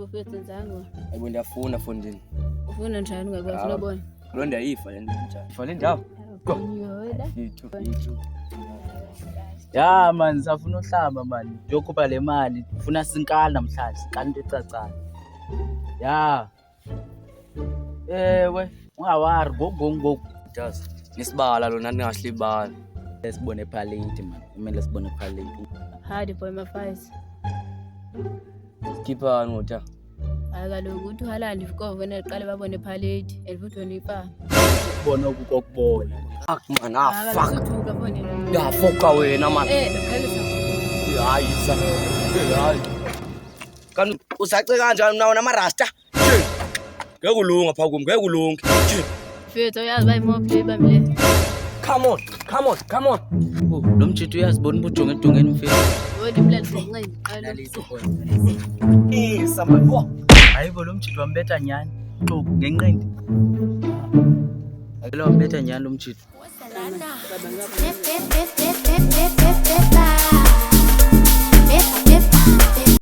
Yebo mfethu nzango. Yebo ndiyafuna fondini. Ufuna njani ungakwazi unobona? Lo ndiyayifa le nto njani. Ifa le ndawo. Yoda. Yithu. Ya man, safuna uhlamba man. Yokuba le mali ufuna sinkani namhlanje, kanti ecacayo. Ya. Ewe, ungawari ngoku. Just nisibala lona ningahlibala. Lesibone palate man. Kumele sibone palate. Hadi boy mafayisi. Skipper ngota. Kaloku ukuthi uhalali ifikova neqale babone palate elifuthi nipa. Ubona ukukubona. Fuck man, fuck. Uthuka phone. Ya foka wena man. Khalisa. Hayi sa. Hayi. Kan usace kanjani nawo namarasta? Ngeke kulunga pha kum, ngeke kulunga. Mfethu uyazi bayimoplay bamile. Come on. Oh, lo mjito uyazibona ubujonge edongeni mfethu. Wodi mlali senqini. Somebody. Hayibo lo mjito wambetha nyani. Xuku ngenqindi. Lo wambetha nyani lo mjito. Baba ngapha.